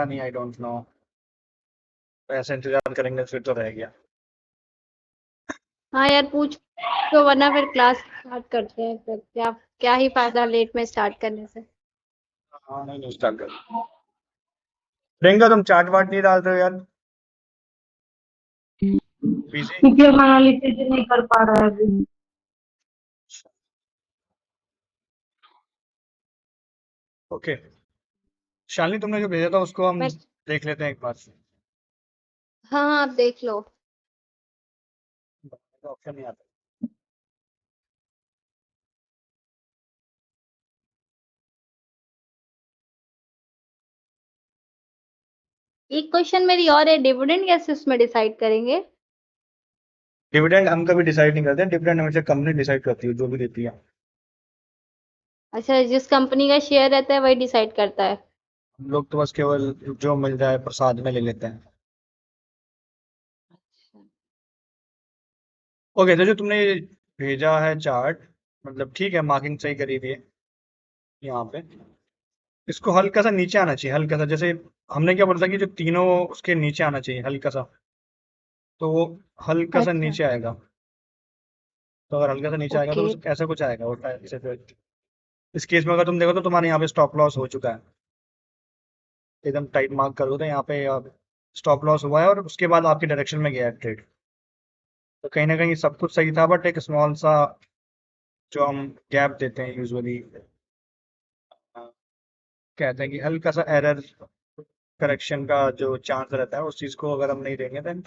नहीं, I don't know. ऐसे इंतजार करेंगे फिर तो रह गया। हाँ यार पूछ, तो वरना फिर क्लास स्टार्ट करते हैं, फिर क्या क्या ही फायदा लेट में स्टार्ट करने से। हाँ, नहीं नहीं, स्टार्ट कर। प्रियंका, तुम चाट वाट नहीं डाल रहे हो यार? बिजी? क्योंकि हमारा लिटरेचर नहीं कर पा रहा है अभी। ओके। शालिनी, तुमने जो भेजा था उसको हम मैं देख लेते हैं एक बार। हाँ हाँ, आप देख लो। ऑप्शन नहीं आता। एक क्वेश्चन मेरी और है, डिविडेंड कैसे उसमें डिसाइड करेंगे? डिविडेंड हम कभी डिसाइड नहीं करते, डिविडेंड हमेशा कंपनी डिसाइड करती है, जो भी देती है। अच्छा, जिस कंपनी का शेयर रहता है वही डिसाइड करता है। हम लोग तो बस केवल जो मिल जाए प्रसाद में ले लेते हैं। ओके, तो जो तुमने ये भेजा है चार्ट, मतलब ठीक है, मार्किंग सही करी हुई है यहाँ पे। इसको हल्का सा नीचे आना चाहिए, हल्का सा, जैसे हमने क्या बोला था कि जो तीनों उसके नीचे आना चाहिए हल्का सा। तो वो हल्का सा अच्छा। नीचे आएगा। तो अगर हल्का सा नीचे आएगा तो ओके। ऐसा कुछ आएगा वो ऐसे फिर। इस केस में अगर तुम देखो तो तुम्हारे यहाँ पे स्टॉप लॉस हो चुका है। एकदम टाइट मार्क कर दो तो यहाँ पे स्टॉप लॉस हुआ है और उसके बाद आपके डायरेक्शन में गया है ट्रेड। तो कहीं ना कहीं सब कुछ सही था, बट एक स्मॉल सा जो हम गैप देते हैं यूजुअली, कहते हैं कि हल्का सा एरर करेक्शन का जो चांस रहता है, उस चीज़ को अगर हम नहीं देंगे देन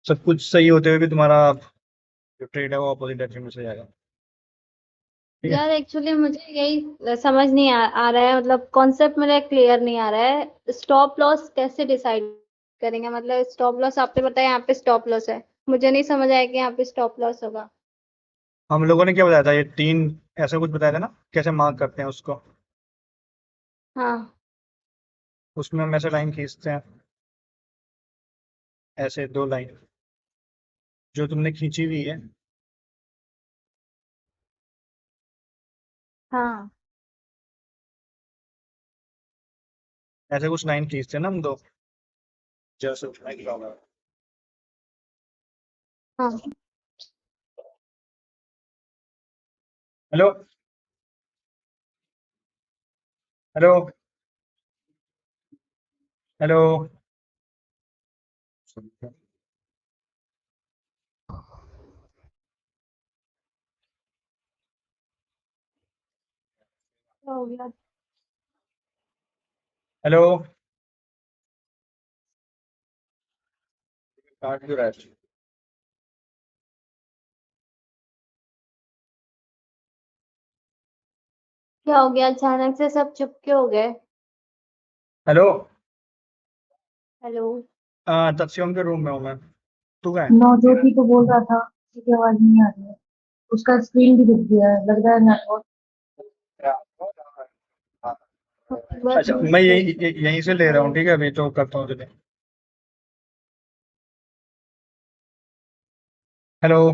सब कुछ सही होते हुए भी तुम्हारा जो ट्रेड है वो अपोजिट डायरेक्शन में से जाएगा। ठीक है। यार एक्चुअली मुझे यही समझ नहीं आ रहा है, मतलब कॉन्सेप्ट मेरा क्लियर नहीं आ रहा है। स्टॉप लॉस कैसे डिसाइड करेंगे? मतलब स्टॉप लॉस आपने बताया यहाँ पे स्टॉप लॉस है, मुझे नहीं समझ आया कि यहाँ पे स्टॉप लॉस होगा। हम लोगों ने क्या बताया था, ये तीन ऐसा कुछ बताया था ना, कैसे मार्क करते हैं उसको। हाँ। उसमें हम ऐसे लाइन खींचते हैं, ऐसे दो लाइन जो तुमने खींची हुई है। हाँ। ऐसे कुछ लाइन खींचते हैं ना हम दो, जैसे हेलो। हाँ। हेलो। हेलो। क्या हो गया? हेलो। काट क्यों रहा है? क्या हो गया, अचानक से सब चुप क्यों हो गए? हेलो। हेलो। तत्स्यम के रूम में हूँ मैं। तू कहाँ है? नवज्योति को बोल रहा था, उसकी आवाज नहीं आ रही है। उसका स्क्रीन भी दिख गया है, लग रहा है नेटवर्क। बस अच्छा, मैं यहीं से ले रहा हूँ, ठीक है, अभी तो करता हूँ तुझे। हेलो।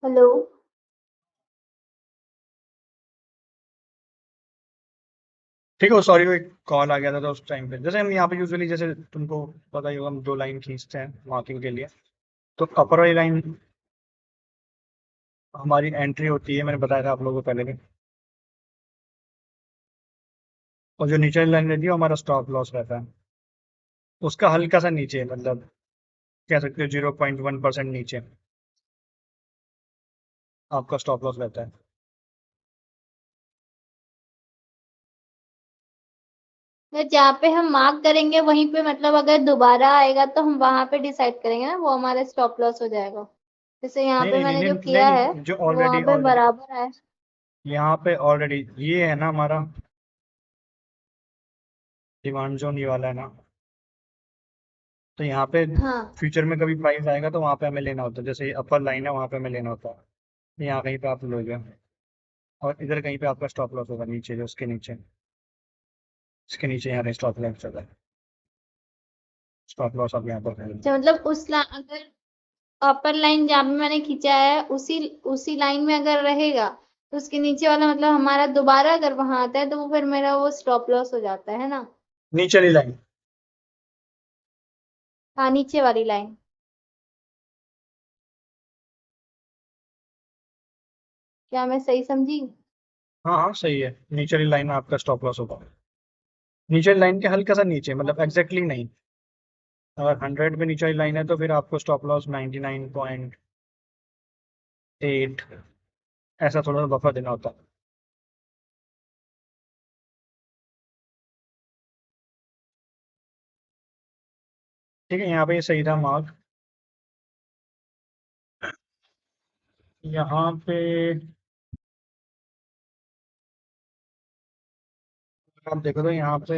हेलो। ठीक है, सॉरी, वो एक कॉल आ गया था तो उस टाइम पे, जैसे हम यहाँ पे यूजुअली, जैसे तुमको पता ही होगा, हम दो लाइन खींचते हैं मार्किंग के लिए। तो अपर वाली लाइन हमारी एंट्री होती है, मैंने बताया था आप लोगों को पहले भी। और जो नीचे वाली लाइन रहती है वो हमारा स्टॉप लॉस रहता है। उसका हल्का सा नीचे, मतलब कह सकते हो 0.1% नीचे आपका स्टॉप लॉस रहता है। तो जहाँ पे हम मार्क करेंगे वहीं पे, मतलब अगर दोबारा आएगा तो हम वहां पे डिसाइड करेंगे ना, वो हमारा स्टॉप लॉस हो जाएगा। जैसे यहाँ नहीं पे नहीं नहीं मैंने नहीं जो नहीं किया है नहीं, जो वो वहां ऑलरेडी पे ऑलरेडी बराबर है। यहाँ पे ऑलरेडी ये है ना हमारा डिमांड जोन, ये वाला है ना। तो यहाँ पे हाँ। फ्यूचर में कभी प्राइस आएगा तो वहाँ पे हमें लेना होता है, जैसे ये अपर लाइन है वहाँ पे हमें लेना होता है। यहाँ कहीं पे आप लोगे और इधर कहीं पे आपका स्टॉप लॉस होगा, नीचे जो उसके नीचे, इसके नीचे यहाँ पे स्टॉप लॉस चल रहा है। स्टॉप लॉस आप यहाँ पर करेंगे। अच्छा, मतलब अगर अपर लाइन जहाँ पे मैंने खींचा है उसी उसी लाइन में अगर रहेगा तो उसके नीचे वाला मतलब हमारा दोबारा अगर वहां आता है तो वो फिर मेरा वो स्टॉप लॉस हो जाता है ना। नीचे वाली लाइन। हाँ, नीचे वाली लाइन। क्या मैं सही समझी? हाँ हाँ सही है, नीचे वाली लाइन में आपका स्टॉप लॉस होगा। नीचे वाली लाइन के हल्का सा नीचे, मतलब एग्जैक्टली नहीं। अगर 100 पे नीचे वाली लाइन है तो फिर आपको स्टॉप लॉस 99.8 ऐसा थोड़ा सा बफर देना होता है। ठीक है, यहाँ पे ये सही था मार्क। यहाँ पे आप देखो तो यहाँ पे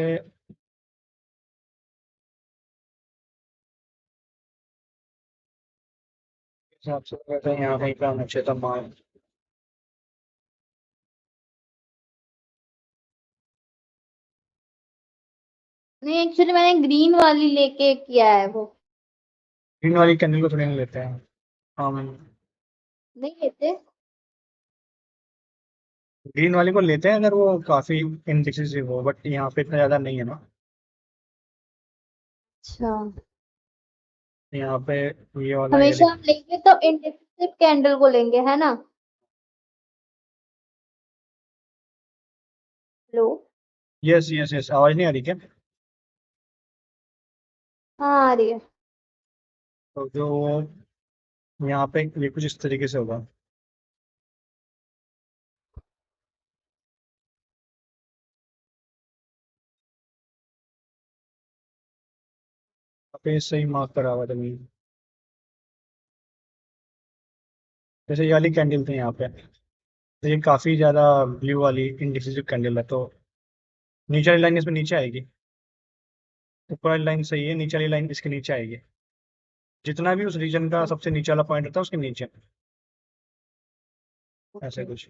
हिसाब से कहते हैं यहाँ कहीं पे आना चाहिए था मार्क। नहीं, एक्चुअली मैंने ग्रीन वाली लेके किया है वो। ग्रीन वाली कैंडल को थोड़ी नहीं लेते हैं हम। नहीं लेते। ग्रीन वाली को लेते हैं अगर वो काफी इनडिसिसिव हो, बट यहाँ पे इतना ज्यादा नहीं है ना। अच्छा। यहाँ पे ये वाला हमेशा हम लेंगे तो इंडिकेटिव कैंडल को लेंगे, है ना? हेलो। यस यस यस, आवाज नहीं आ रही क्या? हाँ, आ रही है। तो जो यहाँ पे ये कुछ इस तरीके से होगा। यहाँ पे सही मार्क करा हुआ था मैंने। जैसे ये वाली कैंडल थी यहाँ पे, तो ये काफी ज्यादा ब्लू वाली इंडिसिसिव कैंडल है, तो नीचे वाली लाइन इसमें नीचे आएगी। ऊपर वाली लाइन सही है, नीचे वाली लाइन इसके नीचे आएगी। जितना भी उस रीजन का सबसे नीचे वाला पॉइंट होता है उसके नीचे, ऐसे कुछ।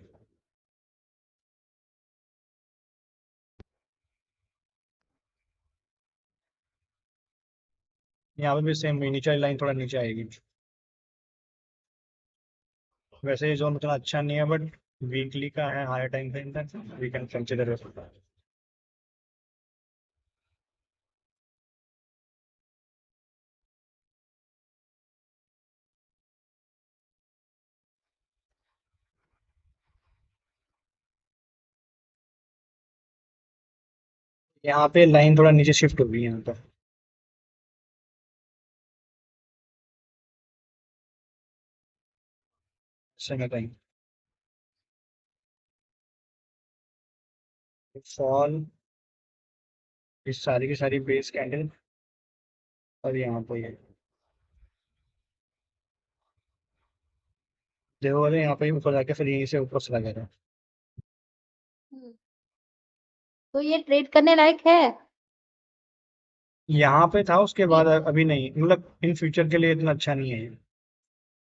यहाँ पे भी सेम, नीचे वाली लाइन थोड़ा नीचे आएगी। वैसे ये जोन उतना अच्छा नहीं है, बट वीकली का है, हायर टाइम फ्रेम का, वी कैन कंसिडर। यहाँ पे लाइन थोड़ा नीचे शिफ्ट हो गई है यहाँ पर। सेकंड टाइम फॉल, इस सारी की सारी बेस कैंडल, और यहाँ पे ये देखो वाले यहाँ पे ऊपर जाके फिर यहीं से ऊपर चला गया था। हम्म, तो ये ट्रेड करने लायक है? यहाँ पे था, उसके बाद अभी नहीं, मतलब इन फ्यूचर के लिए इतना अच्छा नहीं है ये।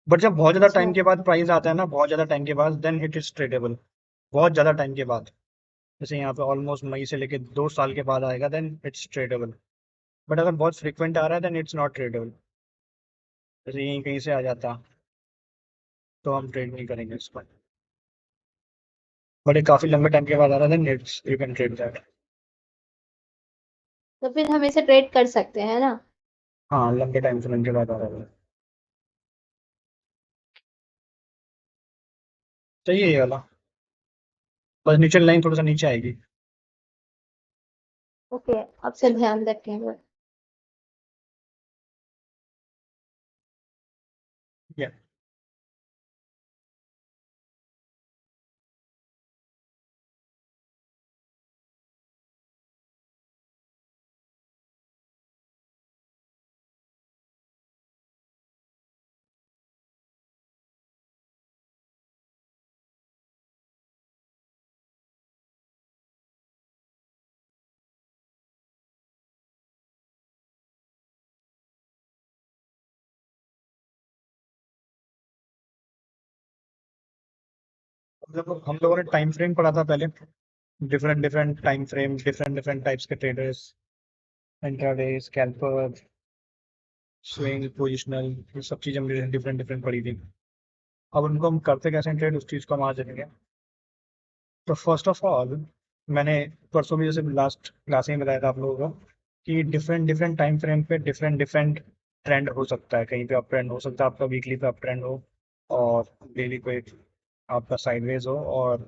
बट जब बहुत ज्यादा अच्छा। टाइम के बाद प्राइस आता है ना, बहुत ज्यादा टाइम के बाद, देन इट इज ट्रेडेबल। बहुत ज्यादा टाइम के बाद, जैसे यहाँ पे ऑलमोस्ट मई से लेके 2 साल के बाद आएगा, देन इट्स ट्रेडेबल। बट अगर बहुत फ्रिक्वेंट आ रहा है देन इट्स नॉट ट्रेडेबल। जैसे यहीं कहीं से आ जाता तो हम ट्रेड नहीं करेंगे इस पर। बट ये काफी लंबे टाइम के बाद आ रहा है, then it's you can trade that. तो फिर हम इसे ट्रेड कर सकते हैं ना? हाँ, लंबे टाइम फ्रेम के बाद आ रहा है। चाहिए ये वाला, बस नीचे लाइन थोड़ा सा नीचे आएगी। ओके, अब से ध्यान रखेंगे। Yeah. मतलब हम लोगों ने टाइम फ्रेम पढ़ा था पहले, different different time frame, different different types के traders, intraday, scalper, swing, positional, ये सब चीज़ हमने डिफरेंट डिफरेंट पढ़ी थी। अब उनको हम करते कैसे ट्रेड, उस चीज़ को हम आज देखेंगे। तो फर्स्ट ऑफ ऑल मैंने परसों भी जैसे लास्ट क्लास में बताया था आप लोगों को कि डिफरेंट डिफरेंट टाइम फ्रेम पे डिफरेंट डिफरेंट ट्रेंड हो सकता है। कहीं पे अप ट्रेंड हो सकता है आपका, वीकली पे अप ट्रेंड हो, और डेली पे आपका साइडवेज हो, और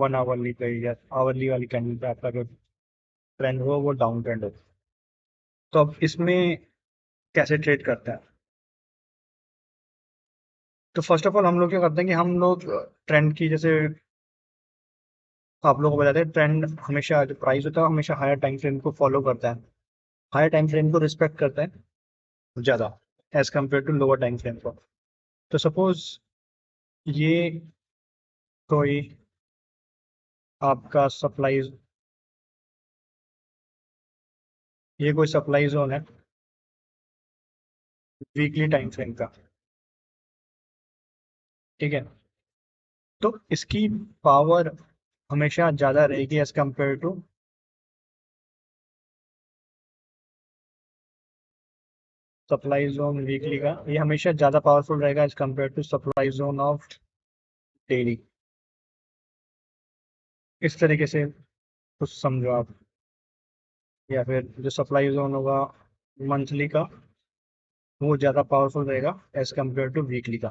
1 आवरली पे या आवरली वाली कैंडल पे आपका जो ट्रेंड हो वो डाउन ट्रेंड हो। तो अब इसमें कैसे ट्रेड करते हैं? तो फर्स्ट ऑफ ऑल हम लोग क्या करते हैं कि हम लोग ट्रेंड की, जैसे आप लोगों को बताते हैं, ट्रेंड हमेशा जो प्राइस होता है हमेशा हायर टाइम फ्रेम को फॉलो करता है, हायर टाइम फ्रेम को रिस्पेक्ट करता है ज़्यादा as compare to lower time frame को। तो सपोज ये कोई आपका सप्लाई, ये कोई सप्लाई जोन है वीकली टाइम फ्रेम का, ठीक है? तो इसकी पावर हमेशा ज़्यादा रहेगी as compare to supply zone weekly का। ये हमेशा ज़्यादा पावरफुल रहेगा as compare to supply zone of daily. इस तरीके से कुछ समझो आप। या फिर जो सप्लाई जोन होगा मंथली का, वो ज़्यादा पावरफुल रहेगा एज कम्पेयर टू वीकली का,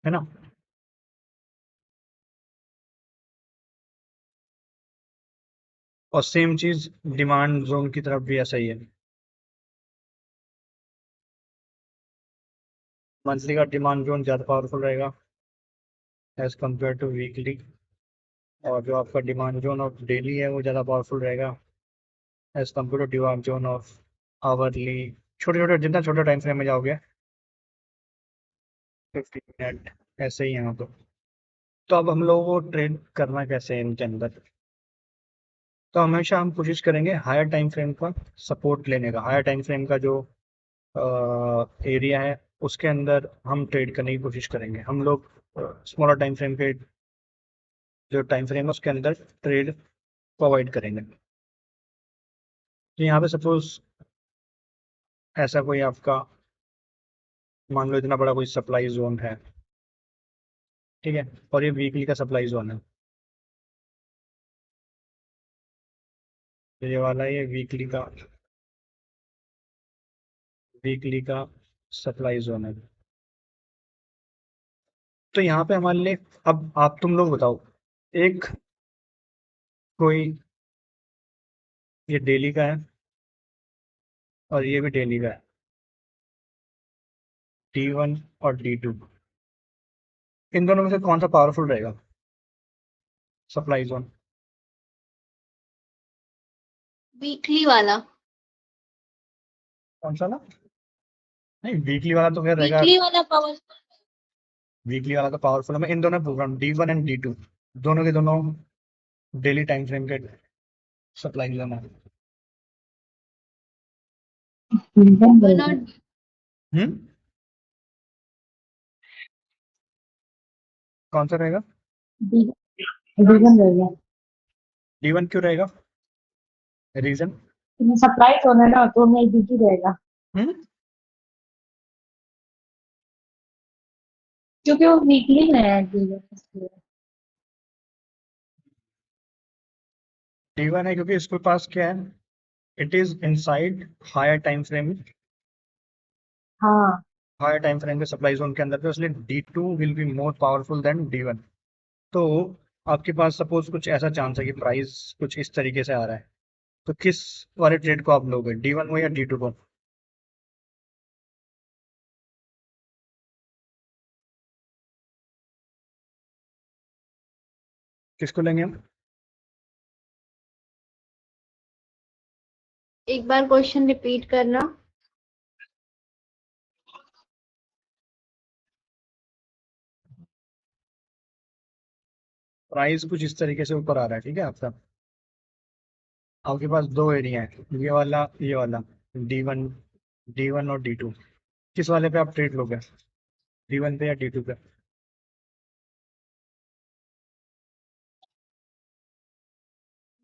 है ना? और सेम चीज़ डिमांड जोन की तरफ भी ऐसा ही है। मंथली का डिमांड जोन ज़्यादा पावरफुल रहेगा एज कम्पेयर टू वीकली, और जो आपका डिमांड जोन ऑफ डेली है वो ज़्यादा पावरफुल रहेगा as compare to demand zone of hourly. छोटे छोटे जितना छोटा टाइम फ्रेम में जाओगे, 15 मिनट, ऐसे ही यहाँ तो अब हम लोगों को ट्रेड करना कैसे है इनके अंदर? तो हमेशा हम कोशिश करेंगे हायर टाइम फ्रेम का सपोर्ट लेने का। हायर टाइम फ्रेम का जो एरिया है उसके अंदर हम ट्रेड करने की कोशिश करेंगे। हम लोग स्मॉलर टाइम फ्रेम के जो टाइम फ्रेम है उसके अंदर ट्रेड प्रोवाइड करेंगे। तो यहाँ पे सपोज ऐसा कोई आपका, मान लो इतना बड़ा कोई सप्लाई जोन है, ठीक है, और ये वीकली का सप्लाई जोन है। तो ये वाला ये वीकली का सप्लाई जोन है। तो यहाँ पे हमारे लिए, अब आप तुम लोग बताओ, एक कोई ये डेली का है और ये भी डेली का है, D1 और D2। इन दोनों में से कौन सा पावरफुल रहेगा सप्लाई जोन? वीकली वाला। कौन सा ना? नहीं, वीकली वाला तो खैर रहेगा। वीकली वाला पावर। वीकली वाला तो पावरफुल है। मैं इन दोनों पूछ रहा हूँ, D1 एंड D2, दोनों के दोनों डेली टाइम फ्रेम के सप्लाई जोन है। डिवीजन वन रहेगा। और हम्म, कौन सा रहेगा? डिवीजन रहेगा। D1 क्यों रहेगा? रीजन? सप्लाई जोन है ना, तो मैं बीजी रहेगा, हम्म, क्योंकि वो वीकली में है डिवीजन। D1 है क्योंकि इसके पास क्या है, it is inside higher time frame, हाँ, हायर टाइम फ्रेम के सप्लाई जोन के अंदर पे, इसलिए D2 will be more powerful than D1। तो आपके पास सपोज कुछ ऐसा चांस है कि प्राइस कुछ इस तरीके से आ रहा है, तो किस वाले ट्रेड को आप लोगे, D1 को या D2 को? किसको लेंगे हम? एक बार क्वेश्चन रिपीट करना। प्राइस कुछ इस तरीके से ऊपर आ रहा है, ठीक है आपका, आपके पास दो एरिया है, ये वाला D1, D1 और D2। किस वाले पे आप ट्रेड लोगे, D1 पे या D2 पे?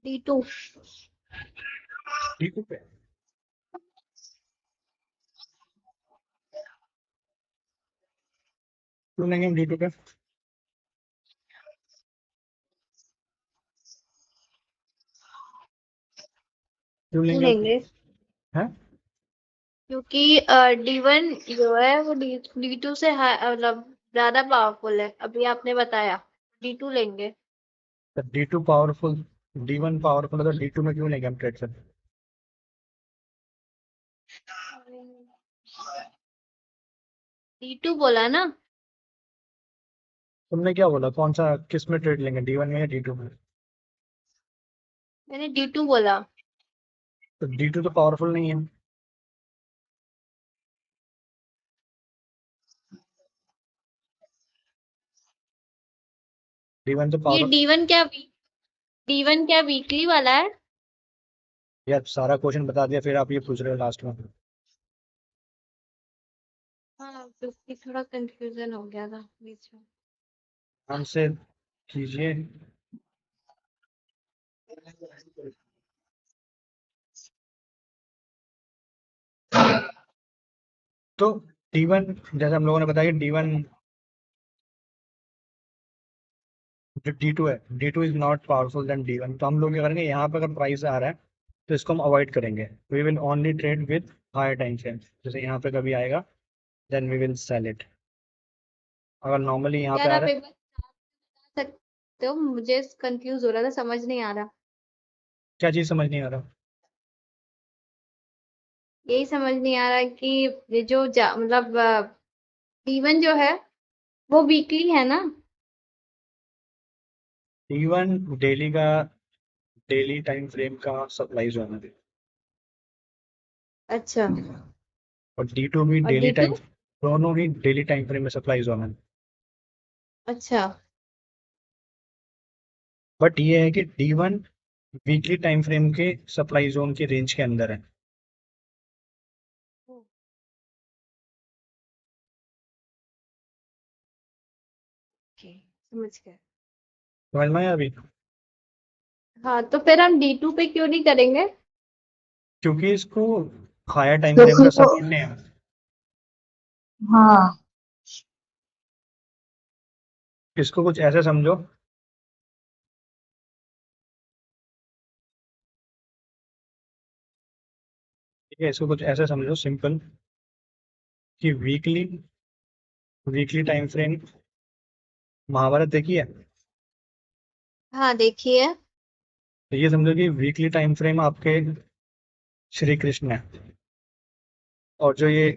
D2। D2 पे? क्यों लेंगे हम D2 पे? क्यों क्यों लेंगे? लेंगे? हैं? क्योंकि D1 जो है वो D2 से मतलब ज्यादा पावरफुल है, अभी आपने बताया। D2 लेंगे। तो D2 पावरफुल, D1 पावरफुल है तो D2 में क्यों लेंगे हम ट्रेड से? D2 बोला ना? तुमने क्या बोला, कौन सा किस में ट्रेड लेंगे, D1 में या D2 में? मैंने D2 बोला। तो D2 तो पावरफुल नहीं है। D1 तो ये पावर। D1 क्या वीकली वाला है? यार सारा क्वेश्चन बता दिया फिर आप ये पूछ रहे हो लास्ट में। हाँ, क्योंकि थोड़ा कंफ्यूजन हो गया था बीच में। आंसर कीजिए। तो D1, जैसे हम लोगों ने बताया D1 जो D2 है, D2 is not powerful than D1। तो हम लोग क्या करेंगे, यहाँ पे अगर प्राइस आ रहा है तो इसको हम अवॉइड करेंगे। We will only trade with higher time frame. जैसे यहाँ पे कभी आएगा then we will sell it. अगर नॉर्मली यहाँ पे यार आ आप रहा एक बार बता सकते हो? मुझे कंफ्यूज हो रहा था, समझ नहीं आ रहा। है, क्या चीज़ समझ नहीं आ रहा? यही समझ नहीं आ रहा कि ये जो मतलब D1 जो है वो वीकली है ना? D1 डेली का, डेली टाइम फ्रेम का सप्लाई जोन है। अच्छा। और D2 भी और डेली टाइम, D2? दोनों ही डेली टाइम फ्रेम में सप्लाई जोन है। अच्छा। बट ये है कि D1 वीकली टाइम फ्रेम के सप्लाई जोन के रेंज के अंदर है। ओके, समझ गए। समझ में आया अभी? हाँ, तो फिर हम D2 पे क्यों नहीं करेंगे? क्योंकि इसको हायर टाइम फ्रेम क्योंकि का वो सपोर्ट नहीं है। हाँ इसको कुछ ऐसे समझो, ठीक है, इसको कुछ ऐसे समझो सिंपल, कि weekly weekly time frame, Mahabharat देखी है? हाँ, देखिए। तो ये समझो कि वीकली टाइम फ्रेम आपके श्री कृष्ण है, और जो ये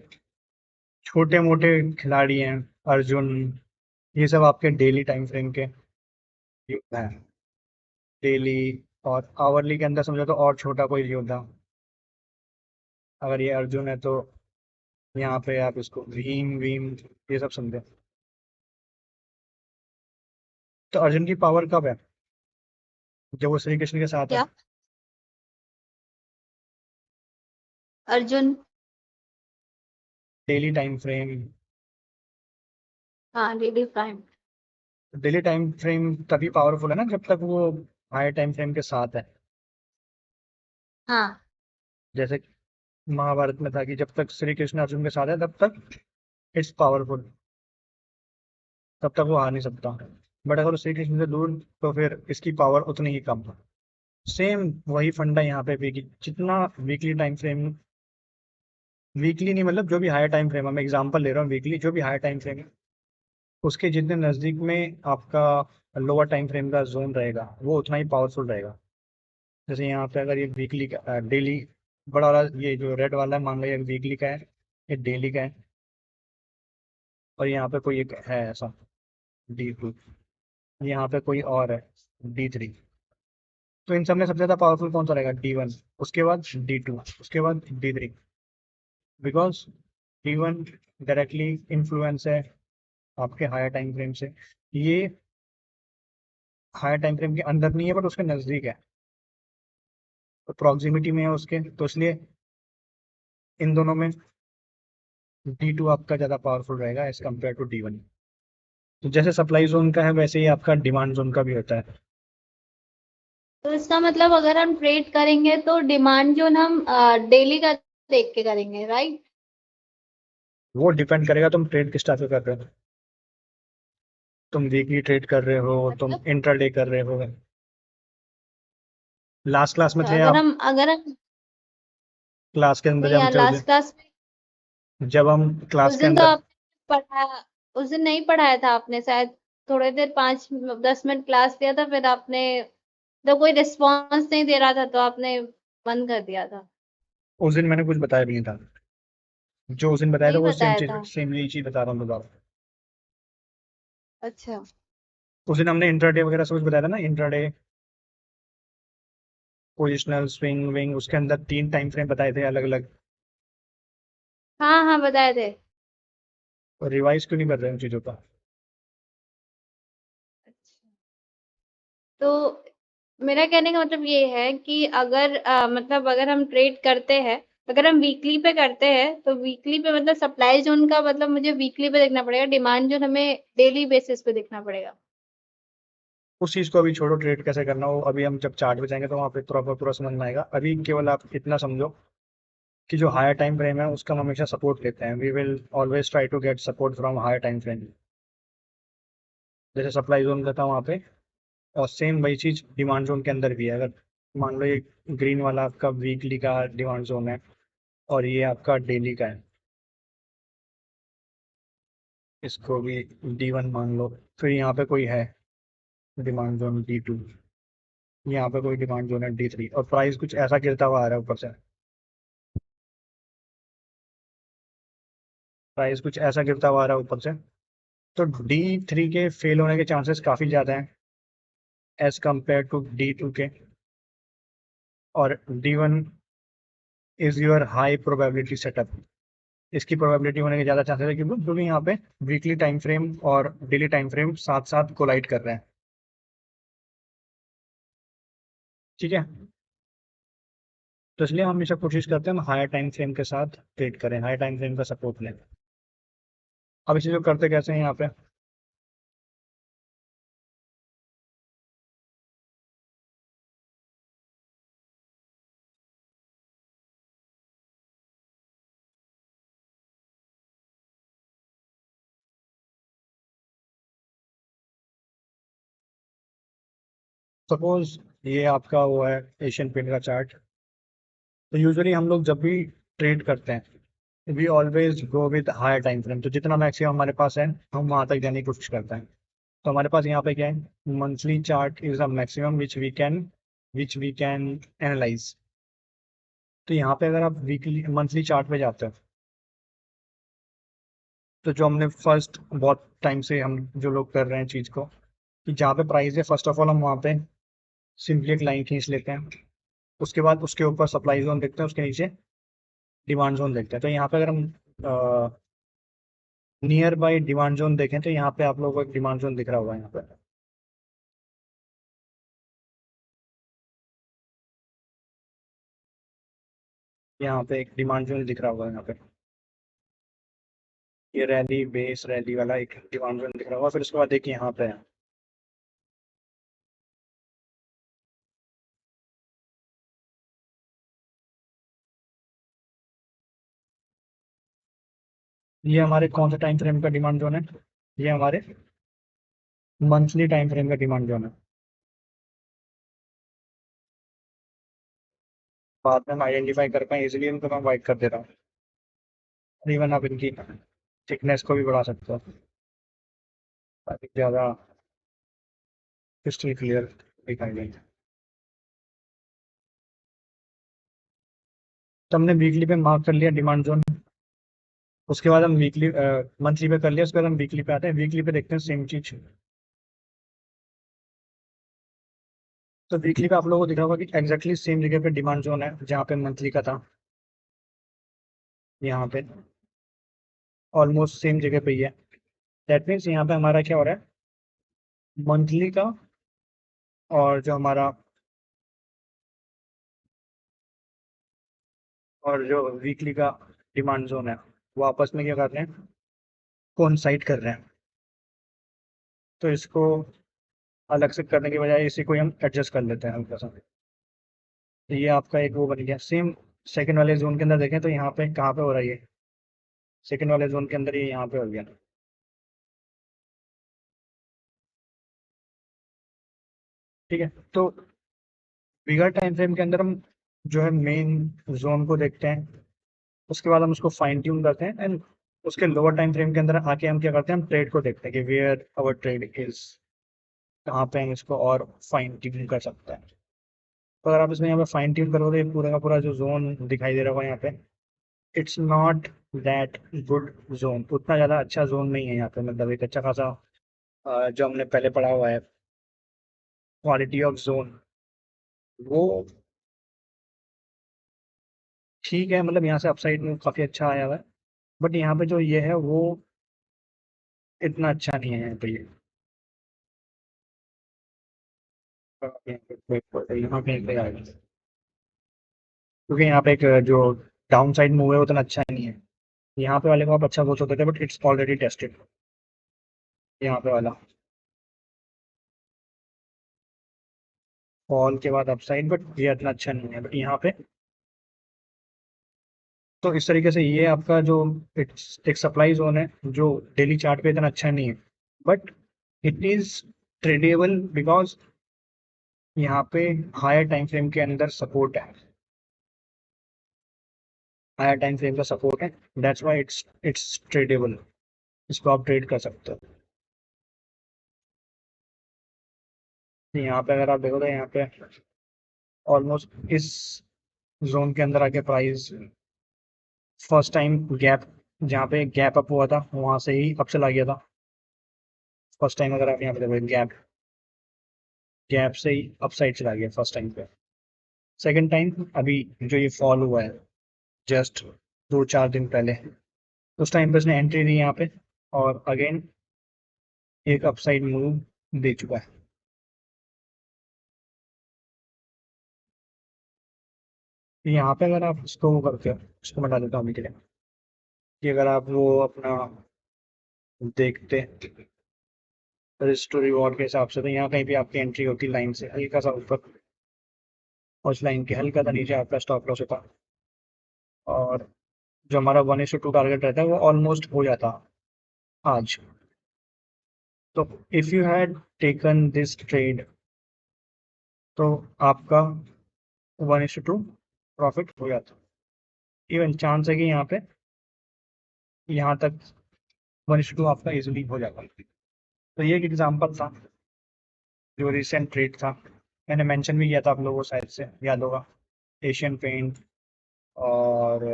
छोटे मोटे खिलाड़ी हैं, अर्जुन, ये सब आपके डेली टाइम फ्रेम के योद्धा हैं। डेली और आवरली के अंदर समझो तो और छोटा कोई योद्धा, अगर ये अर्जुन है तो यहाँ पे आप इसको भीम वीम ये सब समझे। तो अर्जुन की पावर कब है? जब वो श्री कृष्ण के साथ है। क्या? अर्जुन? Daily time frame. हाँ, DD prime. Daily time frame तभी पावरफुल है ना जब तक वो हायर टाइम फ्रेम के साथ है। हाँ। जैसे महाभारत में था कि जब तक श्री कृष्ण अर्जुन के साथ है तब तक इट्स पावरफुल, तब तक वो हार नहीं सकता। बट अगर वो श्री कृष्ण से दूर तो फिर इसकी पावर उतनी ही कम है। सेम वही फंडा यहाँ पे भी, कि जितना वीकली टाइम फ्रेम, वीकली नहीं मतलब जो भी हायर टाइम फ्रेम है, मैं एग्जांपल ले रहा हूँ, वीकली जो भी हायर टाइम फ्रेम है उसके जितने नज़दीक में आपका लोअर टाइम फ्रेम का जोन रहेगा वो उतना ही पावरफुल रहेगा। जैसे यहाँ पे अगर ये वीकली का, डेली बड़ा वाला ये जो रेड वाला है, मान लो ये वीकली का है, ये डेली का है, और यहाँ पे कोई एक है ऐसा D2, यहाँ पे कोई और है D3। तो इन सब में सबसे ज़्यादा पावरफुल कौन सा रहेगा? D1, उसके बाद D2, उसके बाद D3। Because D1 directly influence है आपके हायर टाइम फ्रेम से। ये हायर टाइम फ्रेम के अंदर नहीं है बट उसके नज़दीक है, तो प्रॉक्सिमिटी में है उसके, तो इसलिए इन दोनों में D2 आपका ज़्यादा पावरफुल रहेगा एज कम्पेयर टू D1। तो जैसे सप्लाई जोन का है वैसे ही आपका डिमांड जोन का भी होता है। तो इसका मतलब अगर हम ट्रेड करेंगे तो डिमांड जोन हम डेली का देख के करेंगे, राइट? वो डिपेंड करेगा तुम ट्रेड किस टाइप का कर रहे हो। तुम वीकली ट्रेड कर रहे हो, तुम मतलब इंट्राडे कर रहे हो। लास्ट क्लास में अच्छा, थे अगर आप? हम अगर हम क्लास के अंदर नहीं जब हम यार, थे उस लास्ट क्लास में जब हम क्लास उस के दिन तो अंदर आपने पढ़ाया, उस दिन नहीं पढ़ाया था आपने शायद। थोड़ी देर 5-10 मिनट क्लास लिया था, फिर आपने तो कोई रिस्पॉन्स नहीं दे रहा था तो आपने बंद कर दिया था। उस दिन मैंने कुछ बताया भी नहीं था। जो उस दिन बताया था नहीं वो सेम बताया चीज, था। सेम यही चीज बता रहा हूँ दोबारा। अच्छा। उस दिन हमने इंट्राडे वगैरह सब कुछ बताया था ना, इंट्राडे, पोजिशनल, स्विंग, विंग, उसके अंदर 3 टाइम फ्रेम बताए थे अलग अलग। हाँ हाँ, बताए थे। और रिवाइज क्यों नहीं कर रहे हैं उन चीजों का? अच्छा। तो मेरा कहने का मतलब ये है कि अगर मतलब अगर हम ट्रेड करते हैं, अगर हम वीकली पे करते हैं तो वीकली पे मतलब सप्लाई जोन का मतलब मुझे वीकली पे देखना पड़ेगा, डिमांड जोन हमें डेली बेसिस पे देखना पड़ेगा। उस चीज को अभी छोड़ो, ट्रेड कैसे करना हो अभी हम जब चार्ट पे जाएंगे तो वहाँ पे प्रॉपर पूरा समझ में आएगा। अभी केवल आप इतना समझो कि जो हायर टाइम फ्रेम है उसका हम हमेशा सपोर्ट लेते हैं। We will always try to get support from higher time frame, जैसे सप्लाई जोन रहता है वहाँ पे। और सेम वही चीज डिमांड जोन के अंदर भी है। अगर मान लो ये ग्रीन वाला आपका वीकली का डिमांड जोन है और ये आपका डेली का है, इसको भी D1 मान लो। फिर यहाँ पे कोई है डिमांड जोन D2, यहाँ पे कोई डिमांड जोन है D3, और प्राइस कुछ ऐसा गिरता हुआ आ रहा है ऊपर से। प्राइस कुछ ऐसा गिरता हुआ आ रहा है ऊपर से, तो D3 के फेल होने के चांसेस काफ़ी ज़्यादा हैं एज कम्पेयर टू D2 के। और D1 is your high probability setup. इसकी प्रोबेबिलिटी होने के ज़्यादा चांसेस है क्योंकि यहाँ पे वीकली टाइम फ्रेम और डेली टाइम फ्रेम साथ साथ कोलाइड कर रहे हैं। ठीक है, तो इसलिए हम हमेशा कोशिश करते हैं हम हायर टाइम फ्रेम के साथ ट्रेड करें, हायर टाइम फ्रेम का सपोर्ट लें। अब इसे जो करते कैसे हैं यहाँ पे, सपोज ये आपका वो है एशियन पेंट का चार्ट। तो यूजुअली हम लोग जब भी ट्रेड करते हैं we always go with higher time frame. तो जितना मैक्सिमम हमारे पास है हम वहाँ तक जाने की कोशिश करते हैं। तो हमारे पास यहाँ पे क्या है, monthly chart is a maximum which we can analyse. तो यहाँ पे अगर आप वीकली मंथली चार्ट पे जाते हो तो जो हमने फर्स्ट बहुत टाइम से हम जो लोग कर रहे हैं चीज़ को, कि जहाँ पे प्राइस है फर्स्ट ऑफ ऑल हम वहाँ पे सिंपली एक लाइन खींच लेते हैं। उसके बाद उसके ऊपर सप्लाई जोन देखते हैं, उसके नीचे डिमांड जोन देखते हैं। तो यहाँ पे अगर हम नियर बाई डिमांड जोन देखें तो यहाँ पे आप लोगों को एक डिमांड जोन दिख रहा होगा यहाँ पे। यहाँ पे एक डिमांड जोन दिख रहा होगा यहाँ पे, ये रैली बेस रैली वाला एक डिमांड जोन दिख रहा होगा। फिर उसके बाद देखिए यहाँ पे है, ये हमारे कौन सा टाइम फ्रेम का डिमांड जोन है, ये हमारे मंथली टाइम फ्रेम का डिमांड जोन है। बाद में हम आइडेंटिफाई कर पाए इसलिए इनको मैं वाइट कर दे रहा हूँ। इवन आप इनकी थिकनेस को भी बढ़ा सकते हो ताकि ज़्यादा क्रिस्टल क्लियर दिखाई दे। तो हमने वीकली पे मार्क कर लिया डिमांड जोन। उसके बाद हम वीकली मंथली पे कर लिया, उसके बाद हम वीकली पे आते हैं। वीकली पे देखते हैं सेम चीज। तो वीकली पे आप लोगों को दिख रहा होगा कि एग्जैक्टली सेम जगह पे डिमांड जोन है जहाँ पे मंथली का था, यहाँ पे ऑलमोस्ट सेम जगह पे ही है। दैट मीन्स यहाँ पे हमारा क्या हो रहा है, मंथली का और जो हमारा और जो वीकली का डिमांड जोन है वो आपस में क्या कर रहे हैं, कोइंसाइड कर रहे हैं। तो इसको अलग से करने के बजाय इसी को हम एडजस्ट कर लेते हैं हल्का सा। तो ये आपका एक वो बन गया सेम। सेकंड वाले जोन के अंदर देखें तो यहाँ पे कहाँ पे हो रहा है ये, सेकंड वाले जोन के अंदर ये यहाँ पे हो गया। ठीक है, तो बिगर टाइम फ्रेम के अंदर हम जो है मेन जोन को देखते हैं, उसके बाद हम उसको फाइन ट्यून करते हैं एंड उसके लोअर टाइम फ्रेम के अंदर आके हम क्या करते हैं, हम ट्रेड को देखते हैं कि वेयर आवर ट्रेड इज, कहाँ पे हम इसको और फाइन ट्यून कर सकते हैं। तो अगर आप इसमें यहाँ पे फाइन ट्यून करोगे, पूरा का पूरा जो जोन दिखाई दे रहा होगा यहाँ पे, it's not that good zone, उतना ज़्यादा अच्छा जोन नहीं है यहाँ पे, मतलब एक अच्छा खासा जो हमने पहले पढ़ा हुआ है क्वालिटी ऑफ जोन, वो ठीक है, मतलब यहाँ से अपसाइड में काफ़ी अच्छा आया हुआ है, बट यहाँ पे जो ये है वो इतना अच्छा नहीं है यहाँ पे ये। यहाँ पे पे आएगा, क्योंकि यहाँ पे एक जो डाउन साइड मूव है वो उतना अच्छा नहीं है। यहाँ पे वाले को आप अच्छा बोल सकते थे, बट इट्स ऑलरेडी टेस्टेड, यहाँ पे वाला फॉल के बाद अपसाइड, बट ये इतना अच्छा नहीं है, बट यहाँ पे तो इस तरीके से ये आपका जो एक सप्लाई जोन है जो डेली चार्ट पे इतना अच्छा नहीं है, but it is tradable because यहाँ पे हायर टाइम फ्रेम के अंदर सपोर्ट है, हायर टाइम फ्रेम का सपोर्ट है, दैट्स व्हाई इट्स ट्रेडेबल, इसको आप ट्रेड कर सकते हो। यहाँ पे अगर आप देखो तो यहाँ पे ऑलमोस्ट इस जोन के अंदर आके प्राइस फर्स्ट टाइम गैप, जहाँ पे गैप अप हुआ था वहां से ही अप चला गया था फर्स्ट टाइम। अगर आप यहाँ पे देखो गैप गैप से ही अप साइड चला गया फर्स्ट टाइम पे। सेकंड टाइम अभी जो ये फॉल हुआ है जस्ट 2-4 दिन पहले, उस टाइम पे उसने एंट्री दी यहाँ पे और अगेन एक अपसाइड मूव दे चुका है। यहाँ पे अगर आप इसको वो करते हो, इसको बता देता हूँ अभी के लिए, कि अगर आप वो अपना देखते रिस्क टू रिवॉर्ड के हिसाब से, तो यहाँ कहीं पे आपकी एंट्री होती लाइन से हल्का सा ऊपर, और उस लाइन के हल्का सा नीचे आपका स्टॉप लॉस होता, और जो हमारा 1:2 टारगेट रहता है वो ऑलमोस्ट हो जाता आज। तो if you had taken this trade तो आपका 1:2 प्रॉफिट हो जाता, इवन चांस है कि यहाँ पे यहाँ तक 1:2 आपका इजीली हो जाता। तो ये एक एग्जांपल था जो रिसेंट ट्रेड था, मैंने मेंशन भी किया था आप लोगों को, शायद से याद होगा, एशियन पेंट और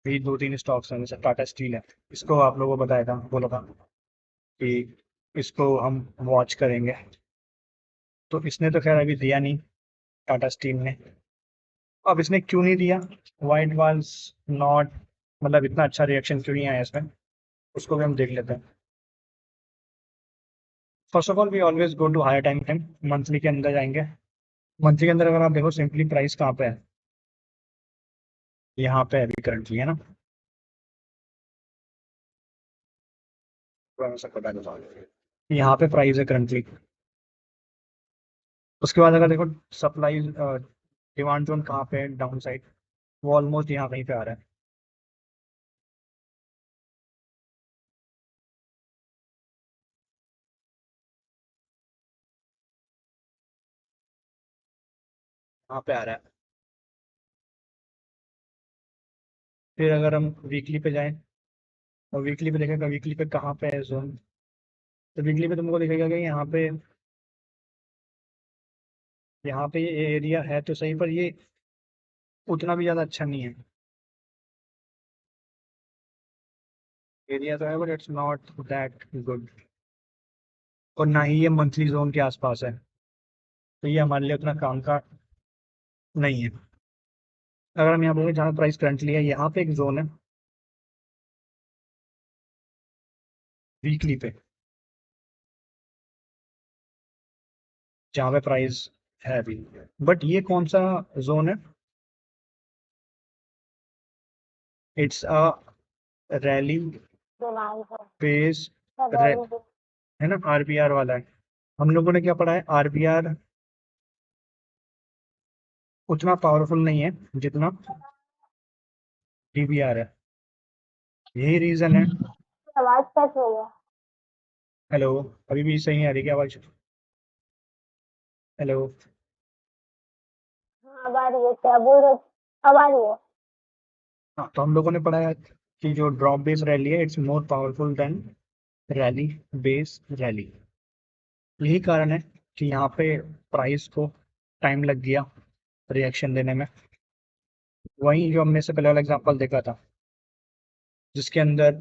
भी 2-3 स्टॉक्स हैं जैसे टाटा स्टील है, इसको आप लोगों को बताया था, बोला था कि इसको हम वॉच करेंगे। तो इसने तो खैर अभी दिया नहीं, टाटा स्टील ने। अब इसने क्यों नहीं दिया, वाइट वाज नॉट, मतलब इतना अच्छा रिएक्शन क्यों नहीं आया इसमें, उसको भी हम देख लेते हैं। First of all we always go to higher time frame, monthly के अंदर जाएंगे। मंथली के अंदर अगर आप देखो सिंपली प्राइस कहाँ पे है, यहाँ पे अभी करंटली है ना, थोड़ा सा बता देता हूँ। यहाँ पे प्राइस है करंटली। उसके बाद अगर देखो सप्लाई डिमांड जोन कहाँ पे है डाउन साइड, वो ऑलमोस्ट यहाँ कहीं पे आ रहा है। यहाँ पे आ रहा है। फिर अगर हम वीकली पे जाएं और वीकली पे देखें, वीकली पे कहाँ पे है जोन, तो वीकली पे तुमको दिखेगा कि यहाँ पे ये एरिया है तो सही, पर ये उतना भी ज़्यादा अच्छा नहीं है। एरिया तो है but it's not that good, और ना ही ये मंथली जोन के आसपास है, तो ये हमारे लिए उतना काम का नहीं है। अगर हम यहाँ बोलें जहाँ प्राइस करंटली है, यहाँ पे एक जोन है वीकली पे जहाँ पे प्राइस है अभी, बट ये कौन सा जोन है, इट्स अ रैली बेस, है ना, आरबीआर वाला है। हम लोगों ने क्या पढ़ा है, आरबीआर उतना पावरफुल नहीं है जितना डीबीआर है, यही रीजन है। आवाज कैसे हो गया? हेलो, अभी भी सही नहीं आ रही क्या आवाज? हेलो। अब आ रही है, क्या बोल रहे? अब आ रही है। हाँ, तो हम लोगों ने पढ़ा है कि जो ड्रॉप बेस रैली है it's more powerful then rally base rally. यही कारण है कि यहाँ पे प्राइस को टाइम लग गया रिएक्शन देने में। वहीं जो हमने से पहले वाला एग्जांपल देखा था जिसके अंदर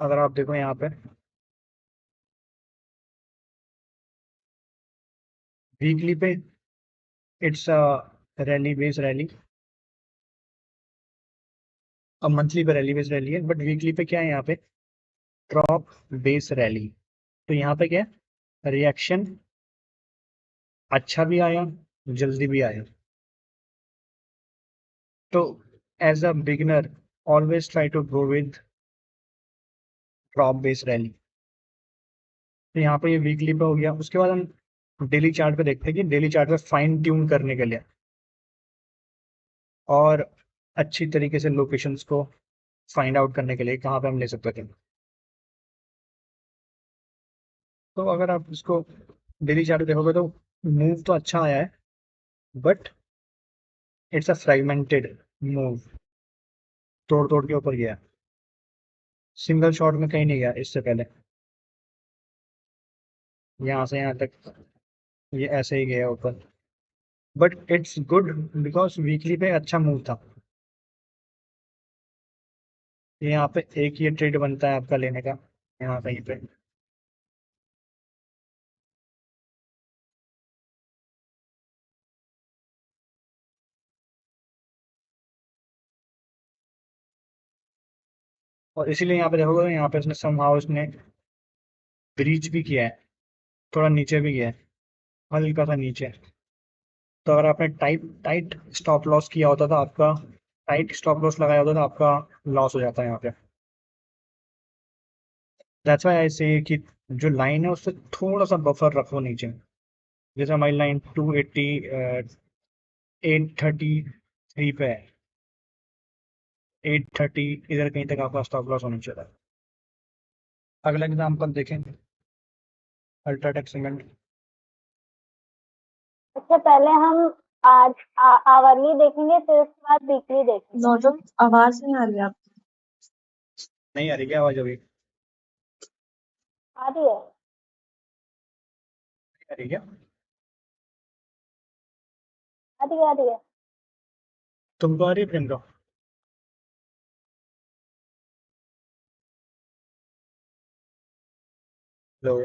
अगर आप देखो यहाँ पे वीकली पे इट्स रैली बेस रैली, अब मंथली पे रैली बेस रैली है, बट वीकली पे क्या है यहाँ पे ड्रॉप बेस रैली। तो यहाँ पे क्या है रिएक्शन अच्छा भी आया, जल्दी भी आया। तो as a beginner always try to go with drop base rally. तो यहाँ पे ये वीकली पे हो गया। उसके बाद हम डेली चार्ट पे देखते हैं कि डेली चार्ट पे फाइन ट्यून करने के लिए और अच्छी तरीके से लोकेशंस को फाइंड आउट करने के लिए कहाँ पे हम ले सकते थे। तो अगर आप इसको डेली चार्ट पे देखोगे तो मूव तो अच्छा आया है, but it's a fragmented move, तोड़ तोड़ के ऊपर गया, सिंगल शॉट में कहीं नहीं गया इससे पहले। यहाँ से यहाँ तक ये ऐसे ही गया ऊपर, but it's good because weekly पे अच्छा मूव था। यहाँ पे एक ही ट्रेड बनता है आपका लेने का यहाँ कहीं पे। और इसीलिए यहाँ पे देखोगे यहाँ पे इसने समहाउ इसने ब्रीच भी किया है, थोड़ा नीचे भी गया है, हल्का सा नीचे। तो अगर आपने टाइट टाइट स्टॉप लॉस किया होता तो आपका टाइट स्टॉप लॉस लगाया होता तो आपका लॉस हो जाता है यहाँ पे। दैट्स व्हाई आई से कि जो लाइन है उससे थोड़ा सा बफर रखो नीचे। जैसे हमारी लाइन 280 833 पे है, 830 इधर कहीं तक आपका स्टॉप लॉस होना चाहिए। अगला एग्जाम्पल देखें अल्ट्राटेक सीमेंट। अच्छा, पहले हम आज आवरली देखेंगे, फिर उसके बाद वीकली देखेंगे। नौजो आवाज नहीं आ रही आपकी। नहीं आ रही क्या आवाज अभी? आ रही है। नहीं आ रही क्या? आ रही है, आ रही है। तुमको आ रही है प्रियंका? Hello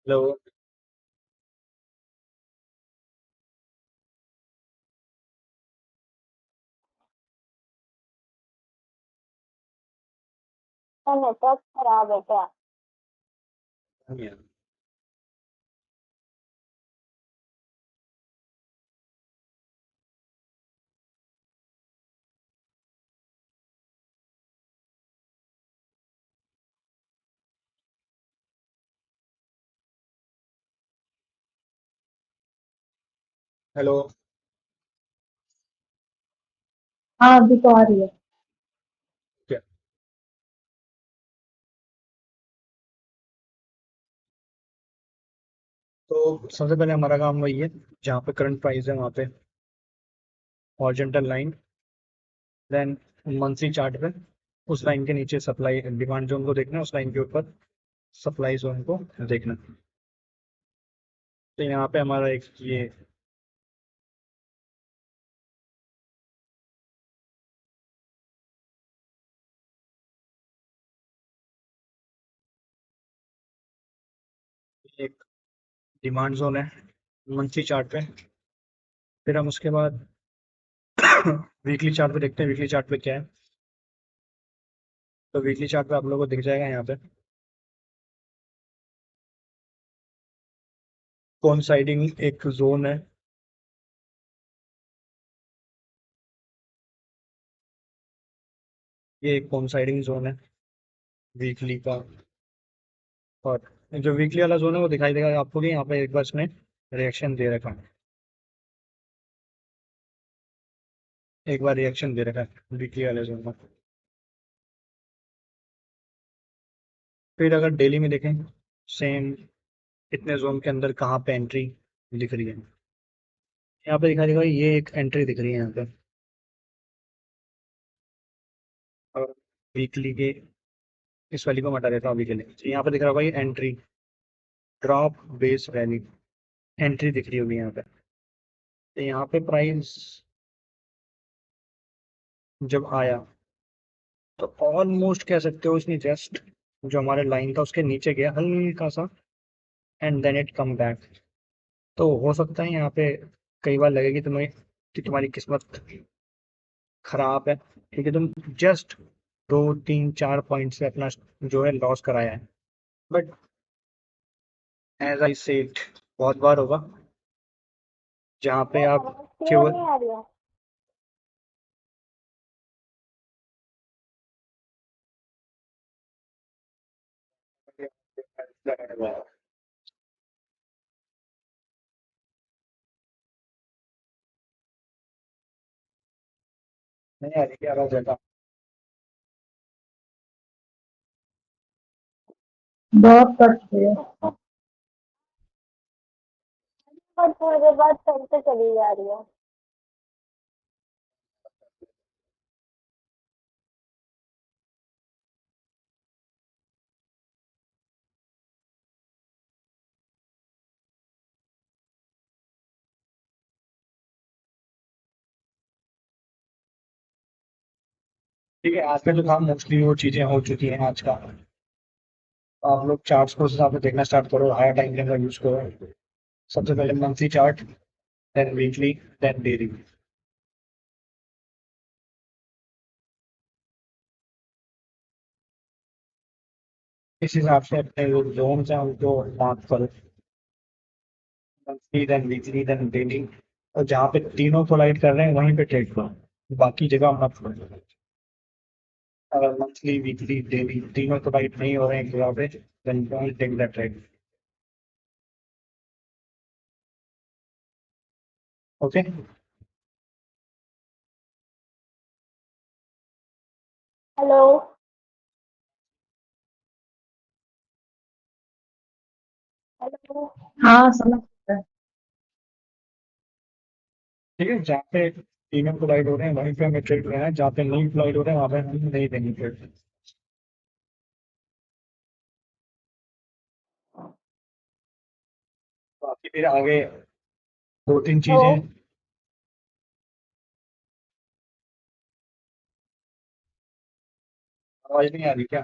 hello. तो नेटवर्क खराब है क्या? हेलो। हाँ अभी तो आ रही है। क्या? तो सबसे पहले हमारा काम वही है जहाँ पे करंट प्राइस है वहाँ पे horizontal line, then monthly chart पे उस लाइन के नीचे सप्लाई डिमांड जोन को देखना, उस लाइन के ऊपर सप्लाई जोन को देखना। तो यहाँ पे हमारा एक डिमांड जोन है मंथली चार्ट पे। फिर हम उसके बाद वीकली चार्ट पे देखते हैं वीकली चार्ट पे क्या है। तो वीकली चार्ट पे आप लोगों को दिख जाएगा यहाँ पे कौन साइडिंग एक जोन है। ये एक कौन साइडिंग जोन है वीकली का। और जो वीकली वाला जोन है वो दिखाई देगा आपको कि यहाँ पे एक बार इसने रिएक्शन दे रखा है। एक बार रिएक्शन दे रखा है वीकली वाले जोन में। फिर अगर डेली में देखें सेम इतने जोन के अंदर कहाँ पे एंट्री दिख रही है, यहाँ पे दिखा देगा ये एक एंट्री दिख रही है यहाँ पे। और वीकली के इस वाली को हटा देता हूँ अभी के लिए। तो यहाँ पे दिख रहा होगा ये entry drop base value entry दिख रही होगी यहाँ पे। तो यहाँ पे प्राइस जब आया तो ऑलमोस्ट कह सकते हो इसने जस्ट जो हमारे लाइन था उसके नीचे गया हल्का सा and then it come back. तो हो सकता है यहाँ पे कई बार लगेगी तुम्हें कि तुम्हारी किस्मत खराब है क्योंकि तुम जस्ट 2 3 4 पॉइंट से अपना जो है लॉस कराया है। बट एज आई सेड बहुत बार होगा जहाँ पे आप क्लियर केवल नहीं आ रही है। नहीं आ रही क्या आवाज आता बहुत कट रही है। और थोड़ी देर बाद फिर से चली जा रही है। ठीक है। आज का जो काम मोस्टली वो चीजें हो चुकी हैं आज का। आप लोग चार्ट्स को उस हिसाब से देखना स्टार्ट करो, हायर टाइम फ्रेम का यूज करो। सबसे पहले monthly chart, then weekly, then daily. इस हिसाब से अपने जो जोन हैं उनको मार्क करो, monthly then weekly then daily. और जहाँ पे तीनों कोलाइड कर रहे हैं वहीं पे ट्रेड करो, बाकी जगह मत करो। अगर मंथली वीकली डेली तीनों कोलाइड नहीं हो रहे हैं एक जगह पे then don't take that trade. Okay. Hello. Hello. हाँ समझ सकते हैं। ठीक है, जहाँ पे तीनों कोलाइड हो रहे हैं वहीं पे हमें ट्रेड लेना है, जहाँ पे नहीं कोलाइड हो रहे हैं वहाँ पे हमें नहीं देनी ट्रेड। बाकी फिर आगे 2 3 हेलो। चीजें। आवाज नहीं आ रही क्या?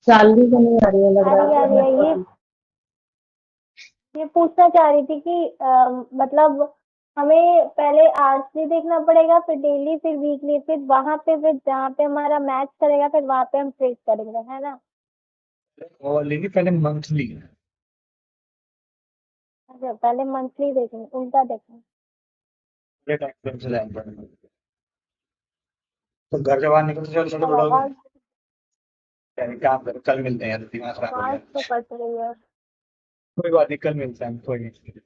सैलरी तो नहीं आ रही है लग आ रही रहा आ रही है। है। ये पूछना चाह रही थी कि मतलब हमें पहले आर्ट्सली देखना पड़ेगा, फिर डेली, फिर वीकली, फिर वहां पे, फिर जहाँ पे हमारा मैच करेगा फिर वहां पे हम ट्रेड करेंगे, है ना? और लेकिन पहले मंथली अच्छा, पहले मंथली देखेंगे, उल्टा देखेंगे। टाइम फ्रेम से जाएंगे। तो घर से बाहर निकलते चलो छोटे और बड़ोगे, आवाज यानी काम करो, कल मिलते हैं यार, दिमाग खराब हो आवाज गया। तो कट रही है। कोई बात नहीं, कल मिलते हैं, कोई नहीं।